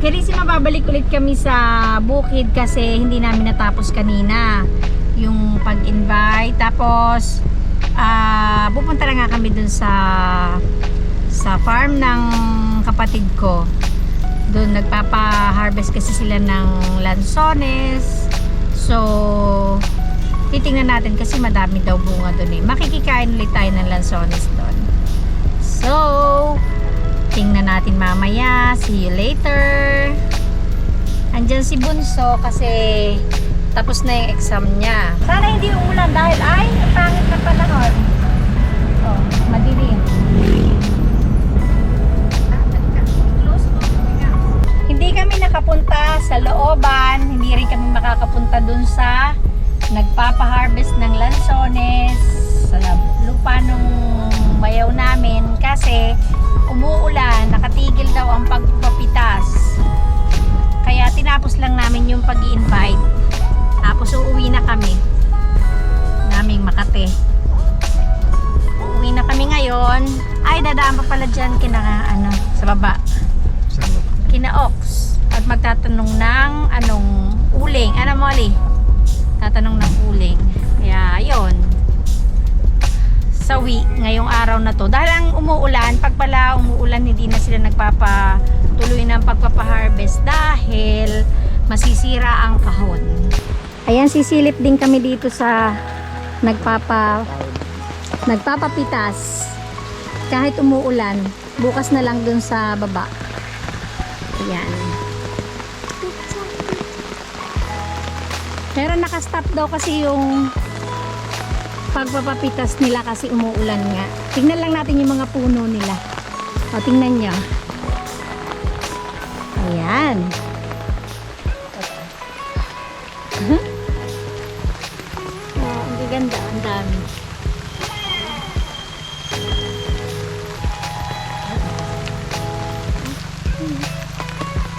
Carissima, mababalik ulit kami sa bukid kasi hindi namin natapos kanina yung pag-invite. Tapos pupunta na nga kami dun sa farm ng kapatid ko. Doon nagpapa-harvest kasi sila ng lansones. So titingnan natin kasi madami daw bunga doon eh. Makikikain ulit tayo ng lansones doon. So tingnan natin mamaya. See you later. Andyan si Bunso kasi tapos na yung exam niya. Sana hindi umulan dahil ay pangit na panahon. Oh, madilim. Hindi kami nakapunta sa looban. Hindi rin kami makakapunta dun sa nagpapa-harvest ng lansones sa lupa nung bayaw namin kasi umuulan, nakatigil daw ang pagpapitas. Kaya tinapos lang namin yung pag-i-invite. Tapos uuwi na kami. Naming Makate. Uuwi na kami ngayon. Ay, dadaan pa pala dyan sa baba. Kina Ox. At magtatanong ng uling. Ano Molly? Tatanong ng uling. Kaya, ayun. Sawi ngayong araw na to dahil ang umuulan, pag pala umuulan hindi na sila nagpapatuloy ng pagpapaharvest dahil masisira ang kahon. Ayan, sisilip din kami dito sa nagpapapitas kahit umuulan. Bukas na lang dun sa baba. Ayan, pero nakastop daw kasi yung pagpapapitas nila kasi umuulan nga. Tingnan lang natin yung mga puno nila. O, tingnan nyo. Ayan. Ang ganda, ang dami.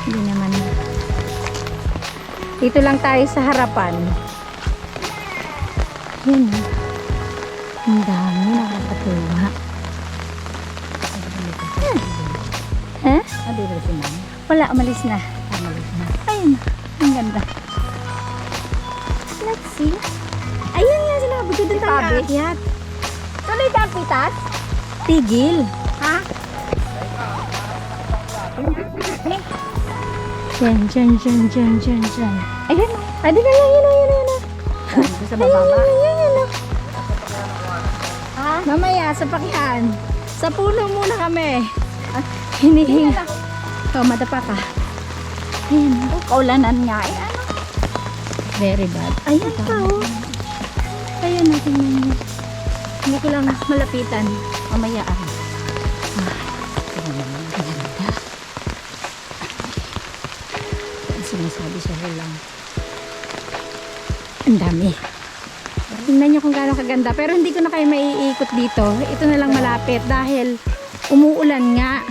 Hindi naman. Dito lang tayo sa harapan. Yan. Ang dami, nakakatuwa. Ha? Wala, umalis na. Ayun, ang ganda. Let's see. Ayun nga, sinabi ko doon tayo aakyat. Tuloy ba ang pitas? Tigil. Ha? Dyan. Ayun, pwede na lang, yun. Sa bababa. Ayun. Mamaya sa pakihan. Sa puno muna kami. Hinihingi. Oh, madapa ka. Ayan. Kaulanan nga. Very bad. Ayan pa oh. Ayan natin yun. Hindi ko lang malapitan. Mamaya sinasabi sa hulang. Ang dami. Tingnan nyo kung gaano kaganda. Pero hindi ko na kayo maiikot dito. Ito na lang malapit dahil umuulan nga.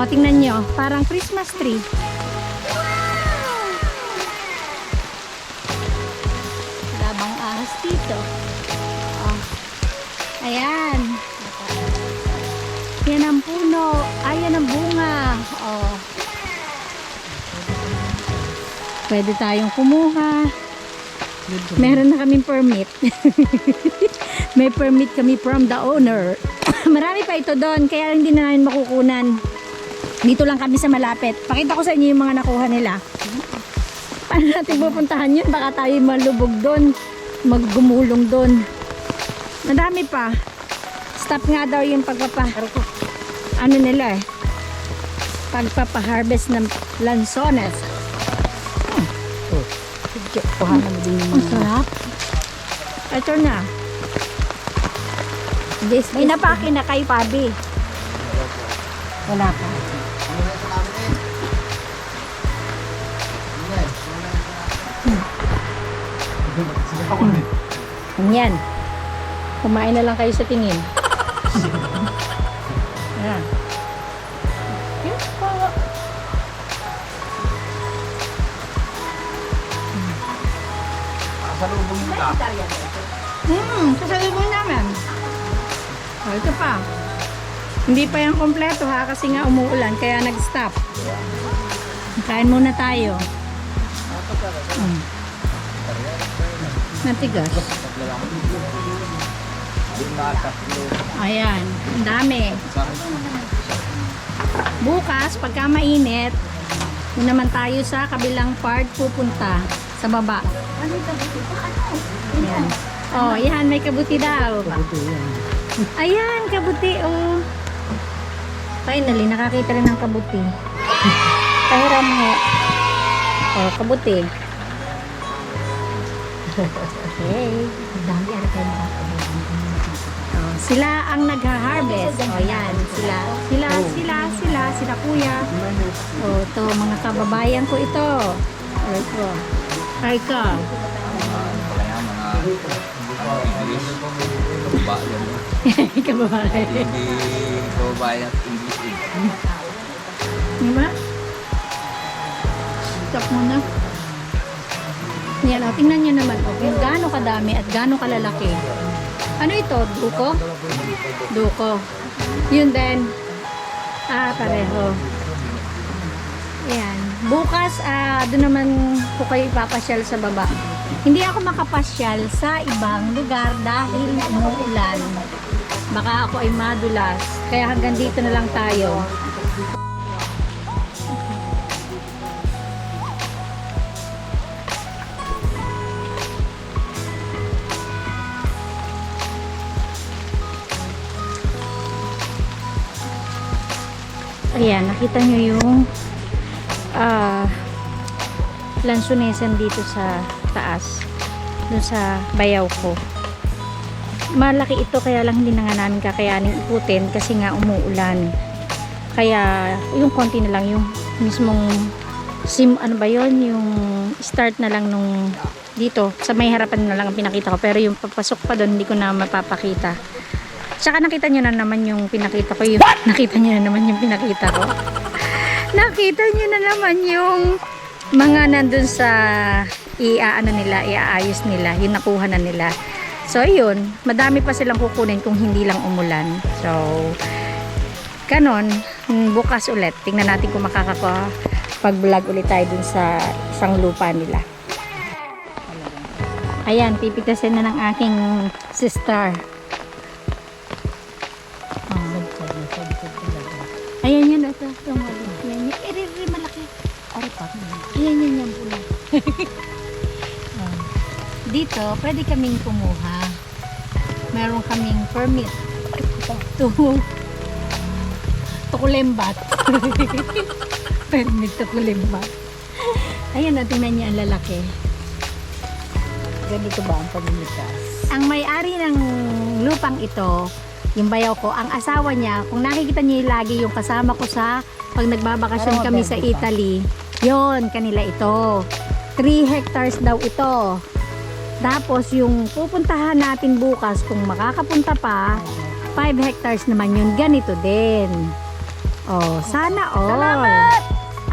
O, tingnan nyo. Parang Christmas tree. Labang ahas dito. O. Ayan. Yan ang puno. Ayan ang bunga. O. Pwede tayong kumuha. Meron na kaming permit. May permit kami from the owner. Marami pa ito doon, kaya hindi na namin makukunan. Dito lang kami sa malapit. Pakita ko sa inyo yung mga nakuha nila. Paano natin pupuntahan yun? Baka tayo malubog doon. Maggumulong doon. Madami pa. Stop nga daw yung pagpapa-harvest ng lansones. Ang sarap. Ito na. May napaki na kay Pabi. Wala pa. Yan. Kumain na lang kayo sa tingin. Yan. Kasalubong nyo ka? Kasalubong namin. O, ito pa. Hindi pa yung kompleto ha, kasi nga umuulan, kaya nag-stop. Kain muna tayo. Matigas. Ayan, ang dami. Bukas, pagka mainit, yun naman tayo sa kabilang part pupunta sa baba. Ayan. Oh, yan, may kabuti daw. Ayan, kabuti, oh. Finally, nakakita rin ng kabuti. Pahiram mo. Oh, kabuti. Okay. Dami ang kabuti. Oh, sila ang nagha-harvest. Oh, yan. Sila kuya. Oh, ito, mga kababayan ko ito. Oh, ito. Ay ka. Kababayan. Hindi kababayan English din. Diba? Stop muna. Yan, oh, tingnan nyo naman. Oh, yung gaano kadami at gaano kalalaki. Ano ito? Duko? Duko. Yun din. Pareho. Ayan. Bukas, doon naman po kayo ipapasyal sa baba. Hindi ako makapasyal sa ibang lugar dahil umuulan. Baka ako ay madulas. Kaya hanggang dito na lang tayo. Ayan, nakita nyo yung lansonesan dito sa taas, dun sa bayaw ko. Malaki ito, kaya lang hindi na nga namin kakayaning ikutin kasi nga umuulan. Kaya yung konti na lang, yung mismong ano ba yon, yung start na lang nung dito sa may harapan na lang ang pinakita ko, pero yung papasok pa doon hindi ko na mapapakita. Tsaka nakita nyo na naman yung pinakita ko, yung nakita nyo na naman yung pinakita ko. Nakita nyo na naman yung mga nandun sa iaayos nila, yung nakuha na nila. So yun, madami pa silang kukunin kung hindi lang umulan. So kanon, bukas ulit tingnan natin kung makakapag-vlog ulit tayo dun sa isang lupa nila. Ayan, pipitasin na ng aking sister. Ayan yun, ito. Ayan yun. Malaki. Ayan yan pula. Dito, pwede kaming kumuha. Meron kaming permit. Tukulimbat. Permit tukulimbat. Ayan, tingnan niyo ang lalaki. Ganito ba ang pamimitas? Ang may-ari ng lupang ito, yung bayaw ko, ang asawa niya, kung nakikita niyo lagi yung kasama ko sa pag nagbabakasyon kami sa Italy, yon kanila ito. 3 hectares daw ito. Tapos yung pupuntahan natin bukas, kung makakapunta pa, 5 hectares naman yun, ganito din. Oh, sana all. Salamat!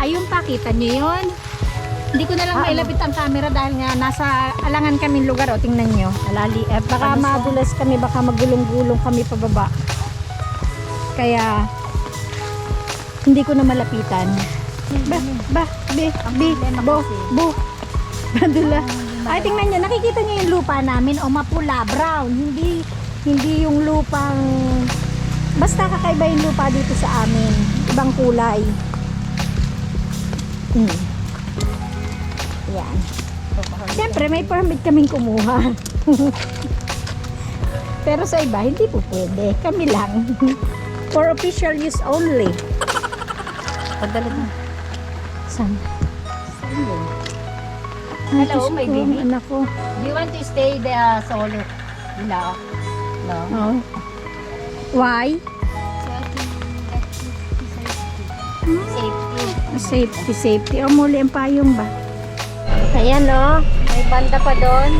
Ayun pa, kita niyo yun? Hindi ko na lang mailapit ang camera dahil nga nasa alangan kaming lugar. O, tingnan nyo. Baka madulas kami, baka magulong-gulong kami pababa. Kaya, hindi ko na malapitan. Madula. Ay, tingnan nyo. Nakikita nyo yung lupa namin. O, mapula, brown. Hindi yung lupang... Basta kakaiba yung lupa dito sa amin. Ibang kulay. Yan. Siyempre, may permit kaming kumuha. Pero sa iba, hindi po pwede. Kami lang. For official use only. Pagdala mo. Saan? Hello, my baby. Anak ko. Do you want to stay there solo? No. No. Oh. Why? Safety. Safety. O, muli ang payong ba? Ayan, o. May banda pa doon.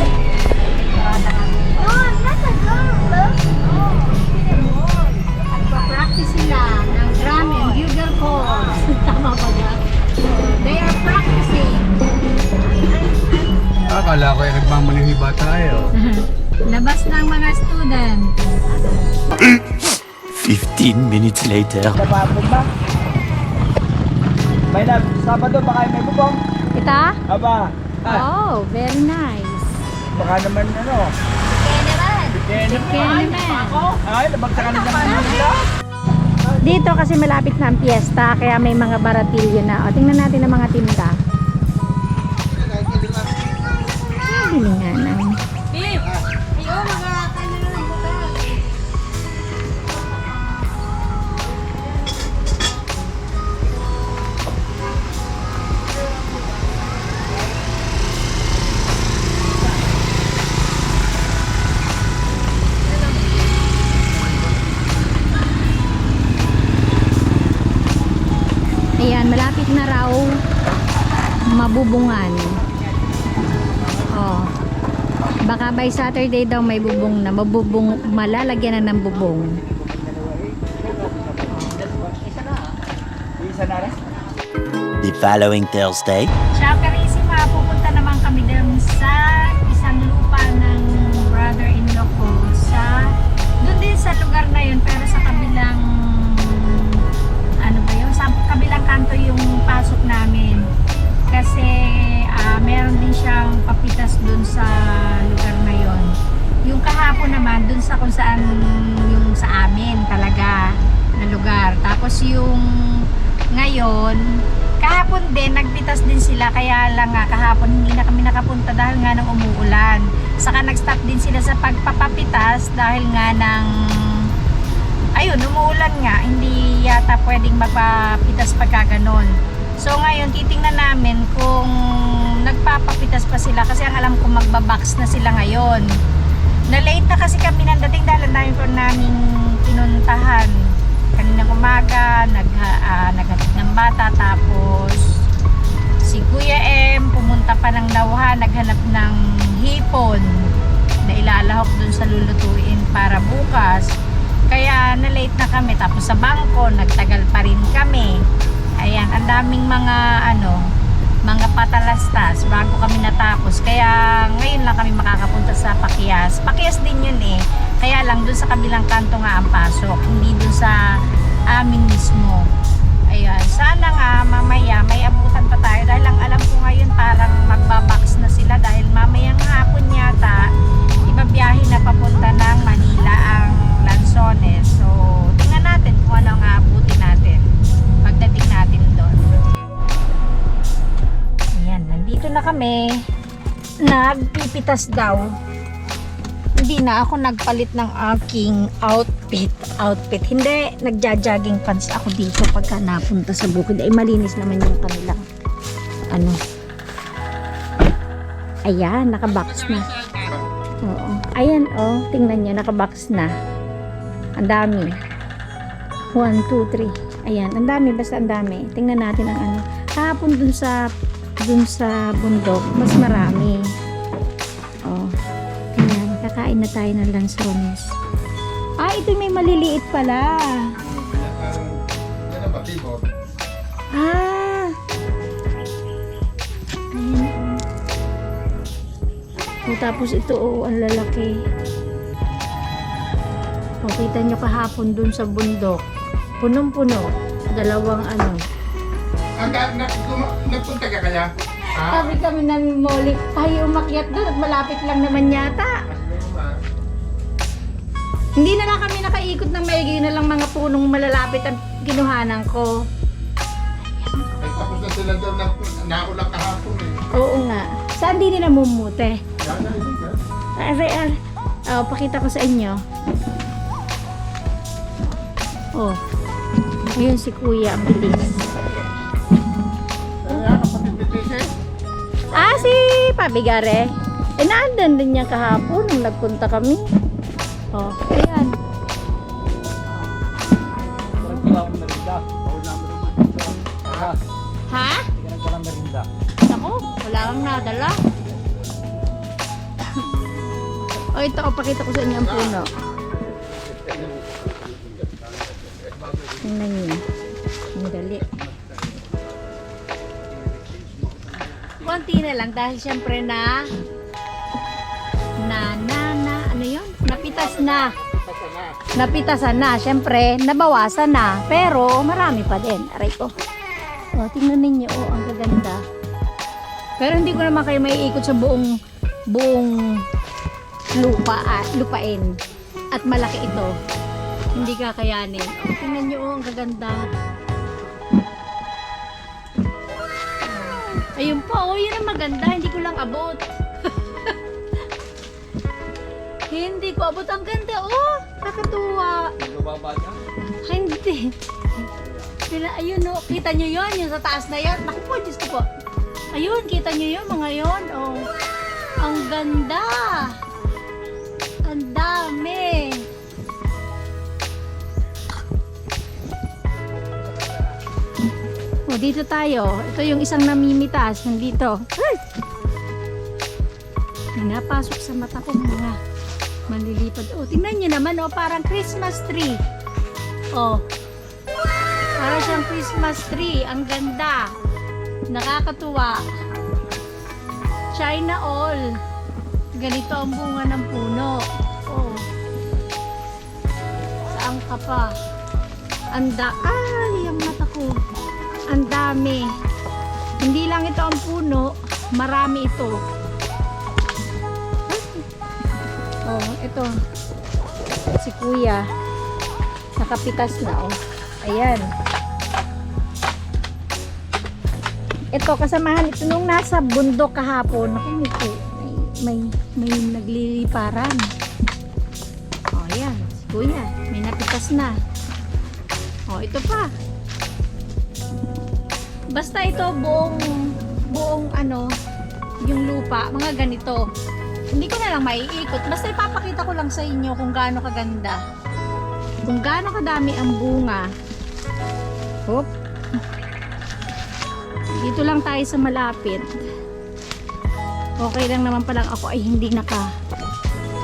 Practice sila ng drum and bugle calls. Tama ba ba? They are practicing. Akala ko ay nagmamanihiba tayo. Labas ng mga student. 15 minutes later. Dababo ba? May na, Sabado baka may bubong. Ita? Aba. Oh, very nice. Baka naman ano. Kaya naman. Ay, nabagsakan na naman nila. Dito kasi malapit na ang piyesta, kaya may mga baratilyo na. O, tingnan natin ang mga tinda. Bilinganan. Ayan, malapit na raw mabubungan. Oh. Baka by Saturday daw may bubong na. Malalagyan na ng bubong. Isa na rin. The following Thursday. Ciao Carissima, pupunta naman kami dun sa isang lupa ng brother-in-law ko doon din sa lugar na yun, pero sa kabilang ano ba yun, sa kabilang kanto yung pasok namin kasi meron din siyang papitas dun sa lugar na yun. Yung kahapon naman dun sa kung saan yung sa amin talaga na lugar, tapos yung ngayon kahapon din, nagpitas din sila, kaya lang nga kahapon hindi na kami nakapunta dahil nga ng umuulan. Saka nag-stop din sila sa pagpapapitas dahil nga ng ayun, umuulan nga, hindi yata pwedeng magpapitas pagka ganon. So ngayon, titingnan namin kung nagpapapitas pa sila kasi ang alam ko magbabox na sila ngayon. Na-late na kasi kami nang dating dahil ang dami po namin pinuntahan. Kaninang umaga, naghatid ng bata, tapos si Kuya M pumunta pa ng Lauhan, naghanap ng hipon na ilalahok dun sa lulutuin para bukas. Kaya na-late na kami, tapos sa bangko nagtagal pa rin kami. Ayan, ang daming mga patalastas bago kami natapos. Kaya ngayon lang kami makakapunta sa Pakias. Pakias din yun eh. Kaya lang dun sa kabilang kanto nga ang pasok, hindi dun sa amin mismo. Ayan, sana nga mamaya may abutan pa tayo dahil ang alam ko ngayon parang magbabox na sila dahil mamayang hapon yata ibabiyahe na papunta ng Manila ang Lanzones. So, tingnan natin kung ano ang aabutin natin pagdating natin doon. Ayan, nandito na kami. Nagpipitas daw. Hindi na ako nagpalit ng aking outfit. Hindi, nagja-jogging pants ako dito pagka napunta sa bukid. Ay, malinis naman yung kanilang ayan, nakabox na. Oo. Ayan, oh, tingnan nyo, nakabox na. Ang dami. 1, 2, 3. Ayan, ang dami, basta ang dami. Tingnan natin ang kahapon dun sa bundok, mas marami. Oh. Ayan, kakain na tayo ng lansones. Ito may maliliit pala. Ayan. Tapos ito, ang lalaki. Kita nyo kahapon dun sa bundok. Punong-puno. Dalawang Nagpunta ka kaya? Kami namimoli. Tayo umakyat doon at malapit lang naman yata. Hindi na nga kami nakaikot ng maigi, na lang mga punong malalapit ang kinuhanan ko. Ay, tapos na sila doon naulang kahapon eh. Oo nga. Saan din nila mumute? Pakita ko sa inyo. Oh. Ayun si Kuya, ang bilis. Si Pabigare. Naandan din niya kahapon nung nagpunta kami. Oh, ayan. Ha? Ako, wala kang nadala. Ito, pakita ko sa inyo ang puno. Tingnan niyo. Ang dali. Konti na lang dahil syempre ano yun? Napitasan na. Syempre, nabawasan na. Pero, marami pa din. Aray ko. Oh, tingnan ninyo. Oh, ang gaganda. Pero hindi ko naman kayo maiikot sa buong lupain. At malaki ito. Hindi kakayanin. Oh, tingnan nyo. Oh, ang gaganda. Ayun po. Oh, yun ang maganda. Hindi ko lang abot. Hindi ko abot. Ang ganda. Oh, kakatuwa. Lumaba niya. Hindi. Ayun o, kita nyo yun, yung sa taas na yan. Naku po, Diyos ko po. Ayun, kita nyo yun, mga yun. Oh, ang ganda. Ang dami. Oh, dito tayo. Ito yung isang namimitas. Nandito. Ay! May napasok sa mata ko mga malilipad. Oh, tingnan nyo naman, oh, parang Christmas tree. Oh. Para siyang Christmas tree. Ang ganda. Nakakatuwa. China all. Ganito ang bunga ng puno. Oh. Saan ka pa? Ay, ang mata ko. Ang dami. Hindi lang ito ang puno. Marami ito. Oh, ito. Si Kuya. Nakapitas na, oh. Ayan. Ito, kasamahan ito nung nasa bundok kahapon. Naku, may nagliliparan. O, ayan. Si Kuya, may napitas na. O, ito pa. Basta ito, buong ano, yung lupa, mga ganito. Hindi ko na lang maiikot. Basta ipapakita ko lang sa inyo kung gaano kaganda. Kung gaano kadami ang bunga. Hop. Dito lang tayo sa malapit. Okay lang naman palang ako ay hindi naka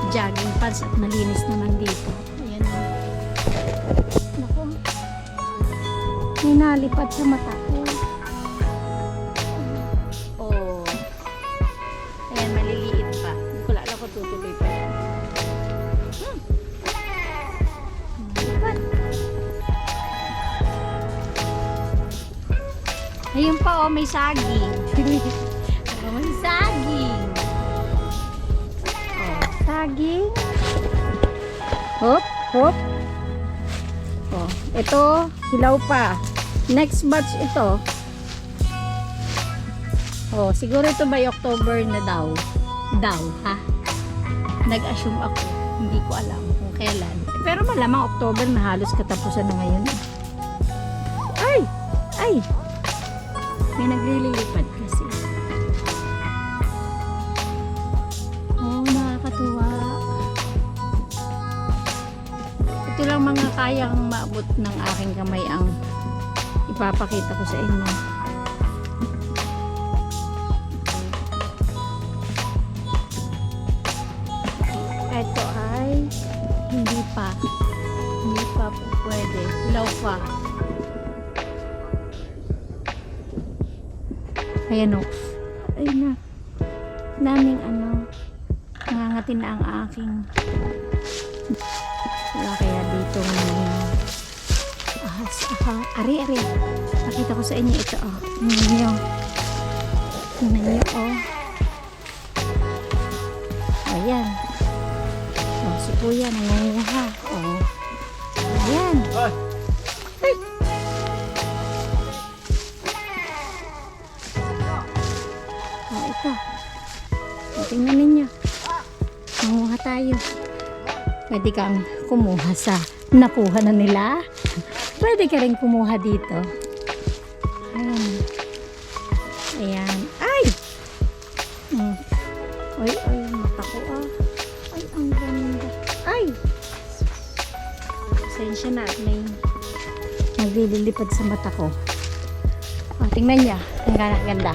jogging pants at malinis naman dito. Ayan o. Naku. May nalipad sa mata ko. Oh. Ayan, maliliit pa. Hindi ko lalo ko tutuloy pa yan. Lipad. Ayun pa, oh, may saging. Oh, may saging. Oh, saging. Hop, hop. Oh, ito, hilaw pa. Next batch ito. Oh, siguro ito by October na daw. Ha? Nag-assume ako. Hindi ko alam kung kailan. Pero malamang October na halos katapusan na ngayon. Ay! Ay! May naglilipad kasi. Oh, nakakatuwa. Ito lang mga kayang maabot ng aking kamay ang ipapakita ko sa inyo. Ito ay hindi pa po pwede. Hilaw pa. Ayan o. Ayun na. Daming ano. Nangangati na ang aking. Wala kaya dito ngayon. Ahas. Ari. Nakita ko sa inyo ito o. Tingnan nyo. Tingnan nyo o. Ayan. O, si Kuya nangunguha. O. Ayan. Ay! Ito. Tingnan ninyo. Manguha tayo. Pwede kang kumuha sa nakuha na nila. Pwede ka rin kumuha dito. Ayan. Ayan. Ay! Ay, mata ko ah. Ay, ang ganda. Ay! Pasensya na at may naglilipad sa mata ko. O, tingnan niya. Ang ganda.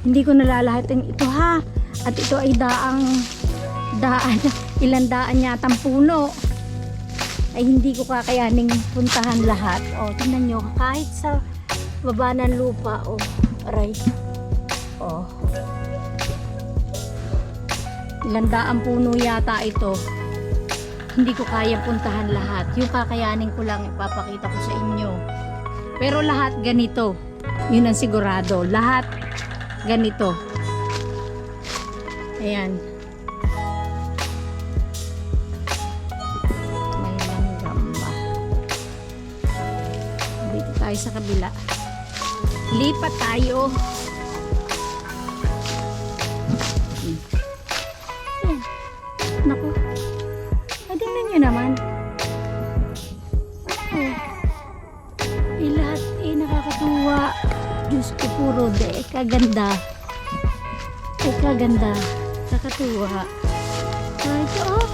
Hindi ko nalalahatin ito ha. At ito ay daan, ilang daan yatang puno. Ay hindi ko kakayaning puntahan lahat. O, tingnan nyo, kahit sa baba ng lupa, o, aray. O. Ilang daang puno yata ito. Hindi ko kaya puntahan lahat. Yung kakayanin ko lang ipapakita ko sa inyo. Pero lahat ganito. Yun ang sigurado. Lahat ganito. Ayan. May langgam ba? Dito tayo sa kabila. Lipat tayo. Ayan. Naku. Ay, tingnan nyo naman. Oh. Lahat nakakatuwa. Diyos ko, puro kaganda. Kaganda. Kakatuwa. Ito, oh.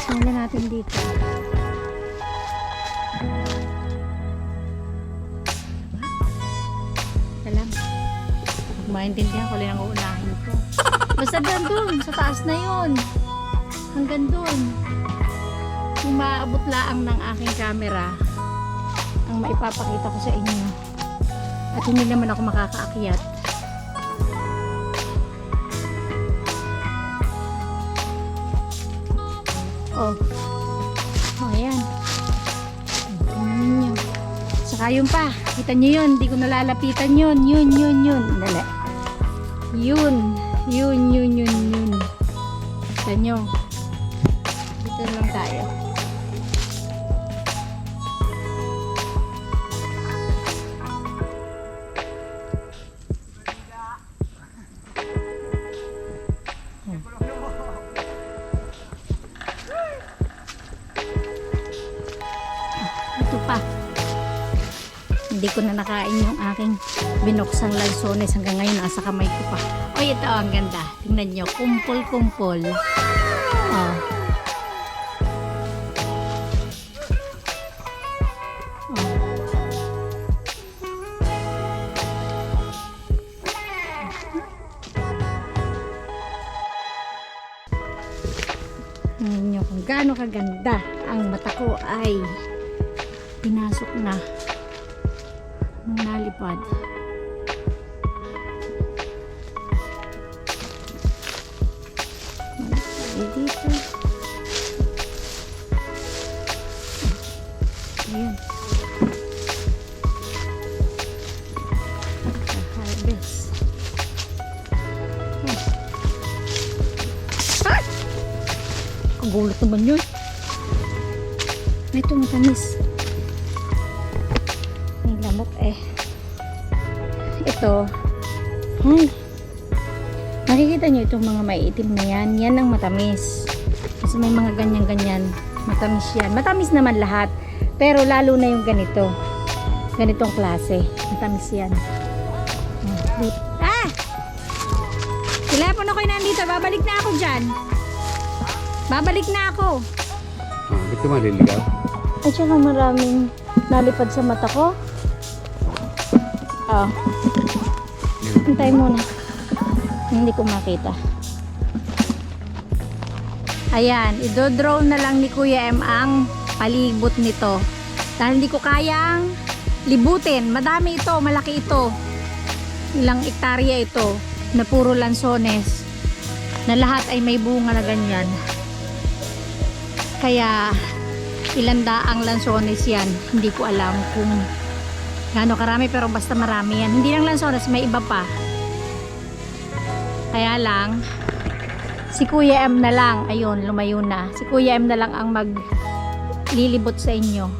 Simulan natin dito. Alam. Maintindihan ko lang ang uunahin ko. Basta doon, sa taas na yun. Hanggang doon. Yung maaabot laang ng aking camera ang maipapakita ko sa inyo. At hindi naman ako makakaakyat. Oh. Oh, ayan. Tingnan nyo. Saka yun pa. Kita nyo yun. Hindi ko nalalapitan yun. Yun. Dali. Yun. Kita nyo. Dito lang tayo. Ito pa. Hindi ko na nakain yung aking binuksang lansones hanggang ngayon nasa kamay ko pa. Oy, ito ang ganda. Tingnan nyo, kumpol. Oh. Tingnan nyo kung gaano kaganda. Ang mata ko ay pinasok na ng nalipad. Dito. Ayan. Harvest. Ah! Kagulat naman yun. May tumatamis. May lamok eh. Ito. Ay. Nakikita nyo itong mga maiitim na yan. Yan ang matamis. Kasi may mga ganyan-ganyan. Matamis yan. Matamis naman lahat. Pero lalo na yung ganito. Ganitong klase. Matamis yan. Ah! Telepon ako'y nandito. Babalik na ako dyan. Babalik na ako. Ito maliligaw. At saka maraming nalipad sa mata ko. Oh. Hintay muna. Hindi ko makita. Ayan, i-drone na lang ni Kuya M ang palibot nito. Dahil hindi ko kayang libutin. Madami ito, malaki ito. Ilang ektarya ito na puro lansones. Na lahat ay may bunga na ganyan. Kaya ilang daang lansones yan. Hindi ko alam kung gaano karami, pero basta marami yan. Hindi lang lansones, may iba pa. Kaya lang, si Kuya M na lang, ayun, lumayo na. Si Kuya M na lang ang maglilibot sa inyo.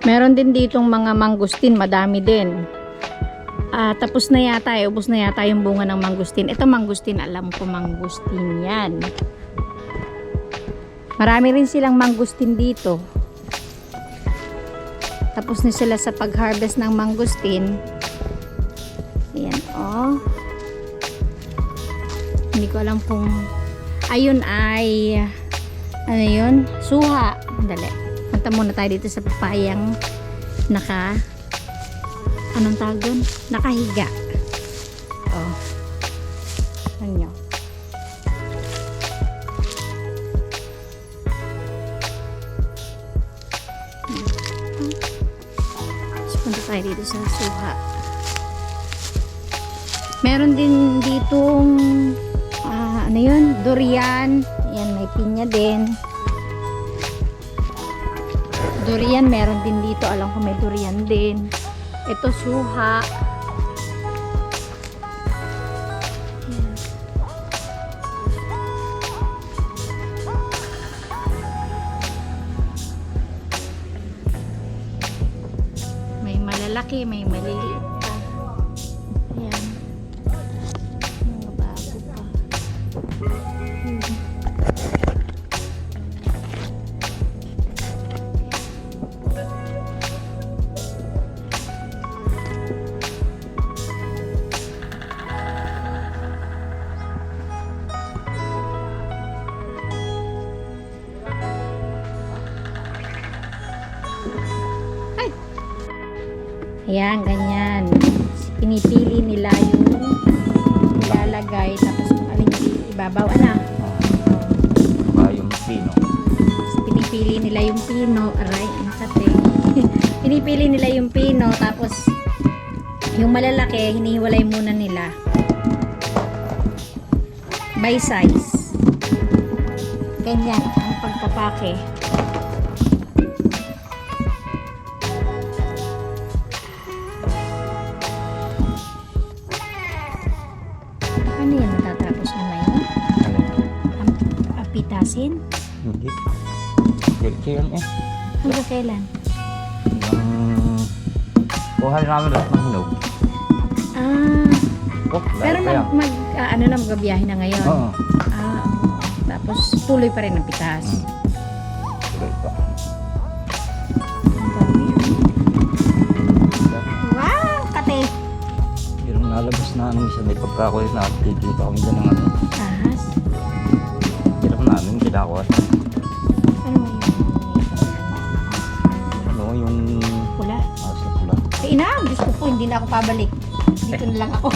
Meron din ditong mga mangustin, madami din. Tapos na yata, ubos na yata yung bunga ng mangustin. Ito mangustin, alam ko mangustin yan. Marami rin silang mangustin dito. Tapos na sila sa pag-harvest ng mangustin. Ayan, oh. Hindi ko alam kung ayun ay ano yun? Suha. Dali. Punta muna tayo dito sa papayang anong tawag doon? Nakahiga. Oh. Ano? Punta tayo dito sa suha. Meron din ditong ano yun? Durian. Yan, may pinya din. Durian, meron din dito. Alam ko may durian din. Ito, suha. Yan. May malalaki, may maliliit pa. Ayan. Mga bago pa. Ayan, ganyan. Pinipili nila yung ilalagay. Tapos kung alin yung ibabaw. Ano? Yung pino. Pinipili nila yung pino. Aray, ang kate. Pinipili nila yung pino. Tapos yung malalaki, hinihiwalay muna nila. By size. Ganyan ang pagpapake. Ano yan? Natatapos na na yun? Apitasin? Hindi. Kailan eh. Hanggang kailan? Kuha namin lahat ng hinog. Pero magbabiyahe na ngayon? Oo. Tapos tuloy pa rin ang pitas. Tuloy pa. Wow! Kate! Yung nalabas na isa may pagkakulit na kikita kami dyan ng ano. Ahas? Hirap namin kinakuha. Ano mo yun? Ano yung Pula? sa pula. Ina, Diyos ko po, hindi na ako pabalik. Dito na lang ako.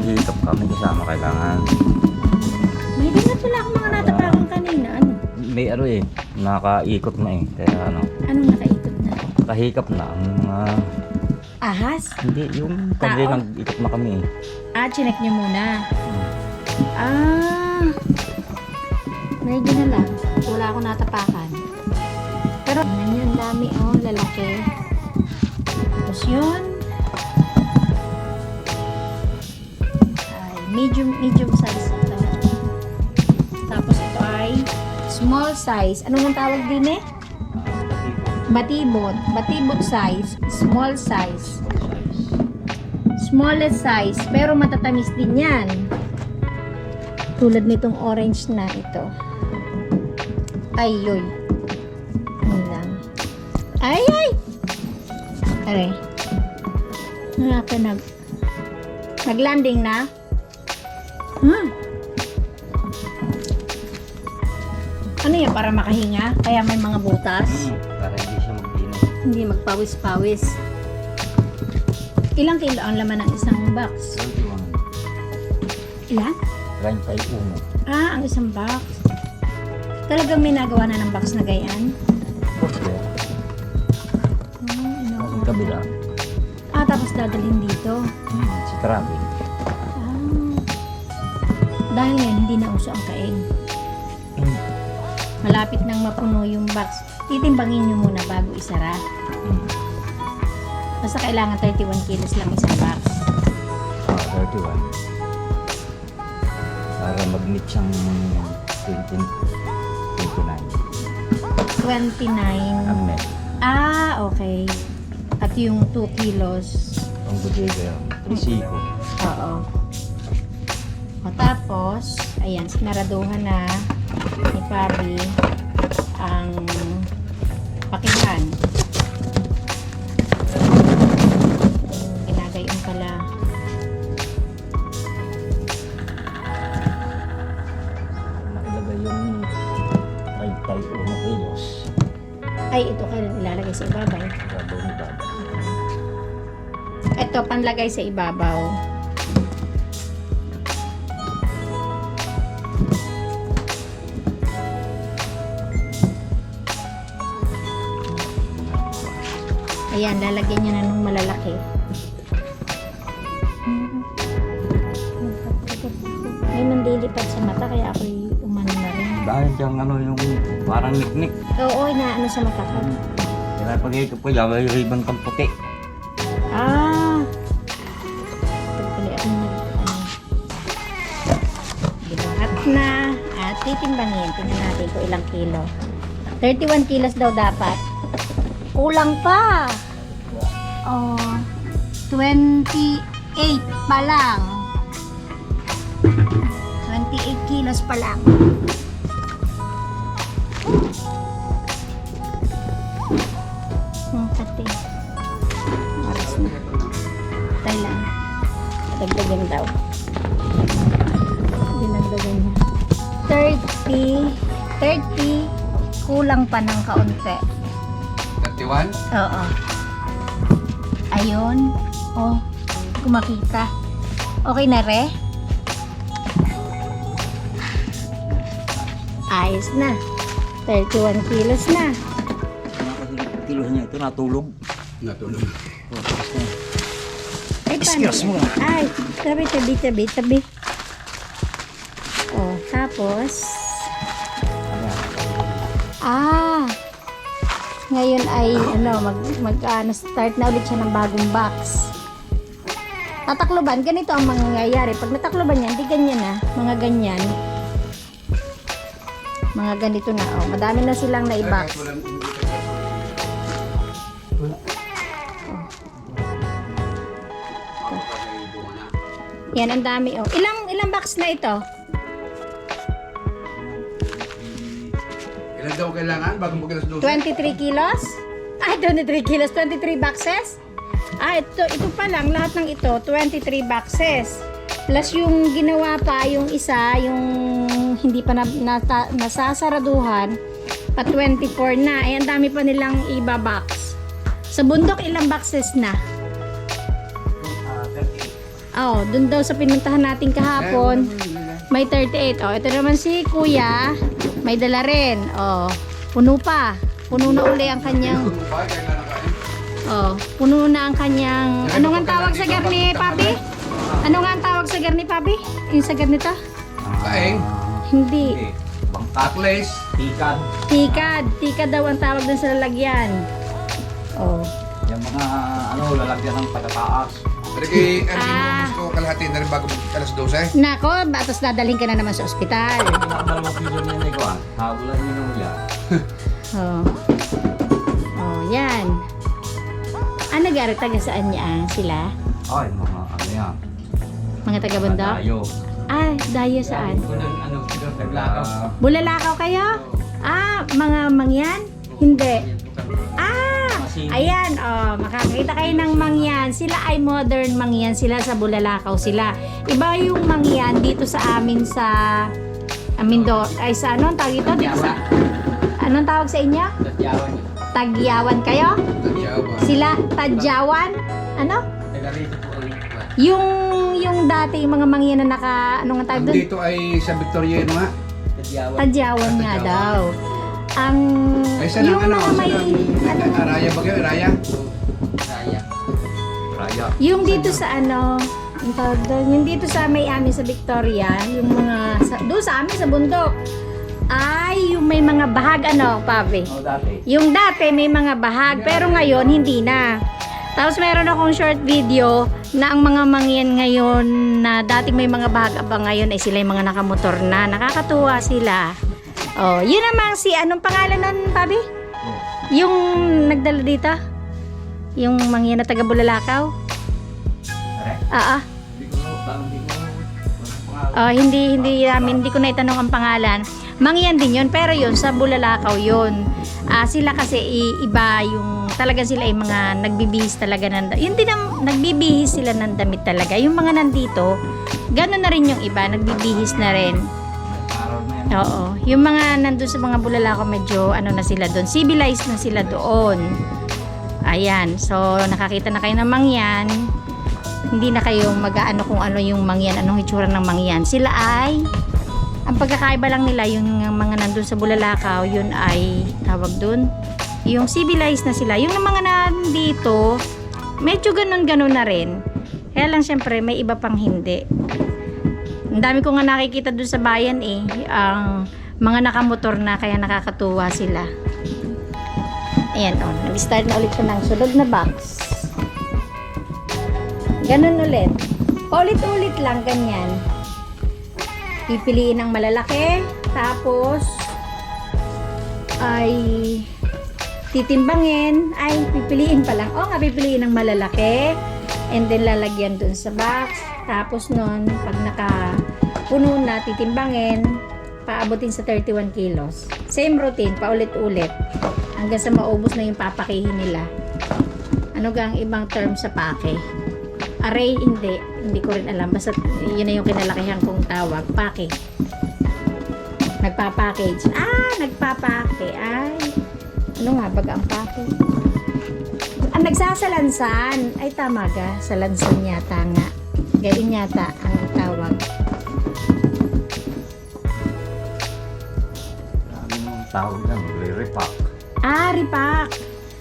Hihikap kami kasama kailangan. May din na pala ako mga natapakan kanina. Ano? May ano eh, nakaikot na eh. Kaya ano, Anong nakaikot na? kahikap na ang mga... Ahas? Hindi, yung Tao? pag nag-ikot na kami eh. Chinek niyo muna. Medyo na lang. Wala akong natapakan. Pero, yan, dami. Oh, lalaki. Tapos yun. Ay, medium size ito. Tapos ito ay small size. Anong ang tawag din eh? Batibot. Batibot size. Small size. Smallest size. Pero matatamis din yan. Tulad nitong orange na ito. Ayoy. Ano lang. Ay! Aray. Nag-landing na? Ano yan? Para makahinga? Kaya may mga butas? Para hindi siya mag-inay. Hindi magpawis-pawis. Ilang kilo ang laman ng isang box? Ilan? 31. Ang isang box. Talagang may nagawa na ng box na gayaan? Ang kabila. Tapos dadalhin dito. Sa traffic. Dahil yan, hindi na uso ang kain. Malapit nang mapuno yung box. Titimbangin nyo muna bago isara. Basta kailangan 31 kilos lang isang box. 31. Para mag-meet siyang 29. So, 29. Ang net. Ah, okay. At yung 2 kilos. Ang bodega yan. 3 Oo. O tapos, ayan, sinaraduhan na ni Pabi ang pakihan. Ginagayon pala. Makilagay yung 31 kilos. Ay, ito kailan ilalagay sa ibabaw. Babaw ni Baba. Ito, panlagay sa ibabaw. Ayan, lalagyan niya na nung malalaki. May nandilipad sa mata, kaya ako'y umano na rin. Dahil diyang ano yung parang niknik. Oo, inaano sa mata ko. Kaya pag ito po, may ribbon kang puti. Ah! Pagpili ako Binuhat na. At titimbangin. Tingnan natin kung ilang kilo. 31 kilos daw dapat. Kulang pa! Oh, 28 pa lang. 28 kilos pa lang. Pati. Oras na. Tayo lang. Dagdagan daw. Dinagdagan niya. 30. Kulang pa ng kaunti. 31? Oo. Ayun. Oh, kumakita. Okay na, Re? Ayos na. 31 kilos na. Kilos niya ito natulog. Natulog. Oh, tapos na. Ay, Excuse paano? mo. Ay, tabi. Oh, tapos, ngayon ay, start na ulit siya ng bagong box. Tatakloban, ganito ang mangyayari. Pag natakloban yan, di ganyan na. Mga ganyan. Mga ganito na, oh. Madami na silang na-i-box. Yan, ang dami, oh. Ilang box na ito? Ilan daw kailangan bago mag-alas 12? 23 kilos? Ay, 23 kilos, 23 boxes? Ah, ito pa lang, lahat ng ito, 23 boxes. Plus yung ginawa pa, yung isa, yung hindi pa nasasaraduhan, pa 24 na. Ay, ang dami pa nilang iba-box. Sa bundok, ilang boxes na? Oh, dun daw sa pinuntahan natin kahapon, may 38. Oh, ito naman si Kuya, may dala rin. Oh, puno pa. Puno na uli ang kanyang... Oh, puno na ang kanyang... Ano nga ang tawag sa garni, Papi? Ano nga ang tawag sa garni, Papi? Yung sa garnito? Kaeng. Hindi. Bangkakles. Tikad. Tikad daw ang tawag dun sa lalagyan. Oh. Yung mga lalagyan ng pagkataas. Pero kay gusto ko kalahati na rin bago mag-alas 12. Nako, batos dadalhin ka na naman sa ospital. Dalawang kilo niya na ikaw. Habulan niyo nung yan. Oh. Oh, yan. Ano garo taga saan niya sila? Ay, mga ano yan. Mga taga bundok? Dayo. Ah, dayo saan? Taglakaw. Bulalakaw kayo? Ah, mga mangyan? Hindi. Ayan, oh, makakita kayo ng mangyan. Sila ay modern mangyan. Sila sa Bulalakaw sila. Iba yung mangyan dito sa amin sa ay sa anong tawag ito? Dito sa, anong tawag sa inyo? Tagyawan kayo? Sila, Tadyawan? Ano? Yung dati, yung mga mangyan na anong tawag doon? Dito ay sa Victoriano nga. Tadyawan nga daw. Ang Ay, saan yung ang mga may Araya ba kayo? Araya? Raya. yung dito sa ang tawag doon, yung dito sa may amin sa Victoria, yung mga doon sa amin sa bundok ay yung may mga bahag Pavi. O dati. Yung dati may mga bahag pero ngayon hindi na. Tapos meron akong short video na ang mga mangyan ngayon na dating may mga bahag ngayon ay sila yung mga nakamotor na. Nakakatuwa sila. Oh, yun namang si, anong pangalan nun, Pabi? Yung nagdala dito? Yung mangyan na taga Bulalakaw? Ah, hindi ko na itanong ang pangalan. Mangyan din yun, pero yun, sa Bulalakaw yun. Sila kasi iba yung, talaga sila ay mga nagbibihis talaga ng, yun din ang, nagbibihis sila ng damit talaga. Yung mga nandito, gano'n na rin yung iba, nagbibihis na rin. Oo. Yung mga nandun sa mga Bulalakaw, medyo ano na sila doon, civilized na sila doon. Ayan, so nakakita na kayo ng mangyan. Hindi na kayo mag-aano kung ano yung mangyan, anong itsura ng mangyan. Sila ay, ang pagkakaiba lang nila, yung mga nandun sa Bulalakaw, yun ay, tawag dun, yung civilized na sila. Yung mga nandito, medyo ganun-ganun na rin. Kaya lang syempre, may iba pang hindi. Ang dami ko nga nakikita dun sa bayan ang mga nakamotor na, kaya nakakatuwa sila. Ayan, nag-start na ulit ko ng sunod na box. Ganun ulit. Ulit-ulit lang, ganyan. Pipiliin ang malalaki, tapos ay titimbangin, pipiliin pa lang. Pipiliin ang malalaki, and then lalagyan dun sa box. Tapos nun, pag nakapuno na, titimbangin, paabutin sa 31 kilos. Same routine, paulit-ulit. Hanggang sa maubos na yung papakihin nila. Ano ga ang ibang term sa pake? Array, hindi ko rin alam. Basta yun na yung kinalakihan kong tawag. Pake. Nagpapackage. Nagpapake. Ano nga baga ang pake? Nagsasalansan. Ay, tama ga. Salansan yata nga. Gayon yata ang tawag. Anong tawag yan? Repack. Repack.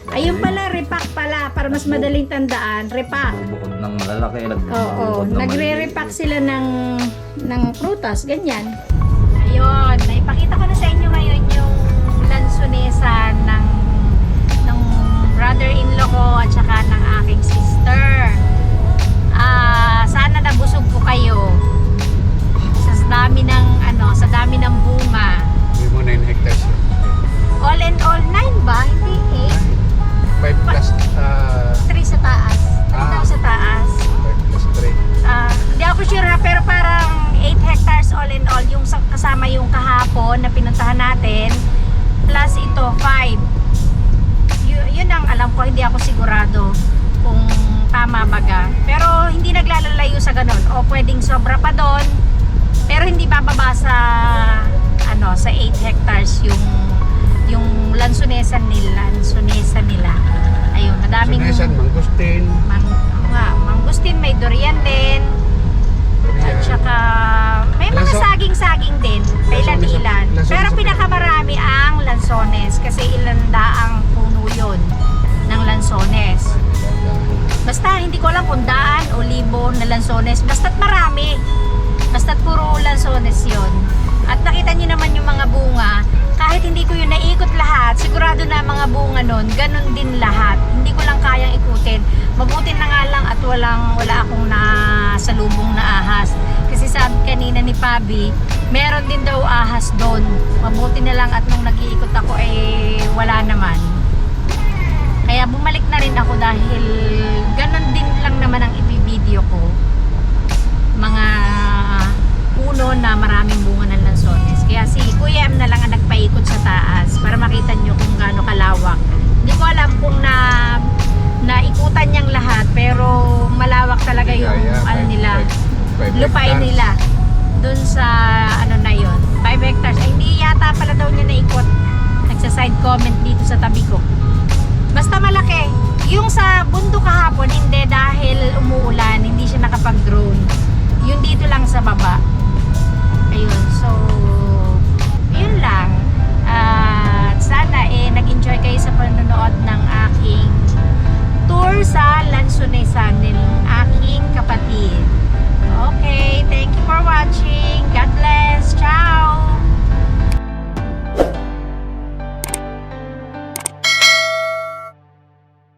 Ayun pala, repack pala. Para mas madaling tandaan. Repack. Bukod ng malalaki. Oo, nagre-repack sila ng prutas, ganyan. Ayun, naipakita ko na sa inyo ngayon yung lansonesan ng brother-in-law ko at saka ng aking sister. Sana nabusog po kayo sa dami ng bunga. Hindi mo 9 hectares. All in all, 9 ba? Hindi 5 plus 8. 3 sa taas. 3 daw sa taas. 5 plus 3. Hindi ako sure pero parang 8 hectares all in all yung kasama yung kahapon na pinuntahan natin plus ito 5. Yun ang alam ko, hindi ako sigurado kung tama baga, pero hindi naglalalayo sa ganun, o pwedeng sobra pa doon pero hindi bababa sa sa 8 hectares yung lansonesan nila. Ayun, madaming Lansonesan, mangustin. mangustin, may durian din. At saka may mga saging-saging din, kailan-ilan. Pero pinakamarami ang lansones kasi ilan daang puno yun ng lansones. Basta hindi ko alam kung daan o libo na lansones, basta't marami. Basta't puro lansones yun. At nakita niyo naman yung mga bunga, kahit hindi ko yun naikot lahat, sigurado na mga bunga nun, ganun din lahat. Hindi ko lang kayang ikutin. Mabuti na nga lang at wala akong nasalubong na ahas. Kasi sabi kanina ni Pabi, meron din daw ahas doon. Mabuti na lang at nung nag-iikot ako wala naman. Kaya bumalik na rin ako dahil ganun din lang naman ang ibibideo ko. Mga puno na maraming bunga ng lansones. Kaya si Kuya M na lang ang nagpaikot sa taas para makita nyo kung gaano kalawak. Hindi ko alam kung naikutan niyang lahat pero malawak talaga yung lupain nila dun sa na yun 5 hectares. Hindi yata pala daw niya naikot. Nagsa-side comment dito sa tabi ko. Basta malaki. Yung sa bundok kahapon hindi dahil umuulan, hindi siya nakapag-drone. Yung dito lang sa baba. Ayun, so yun lang. Sana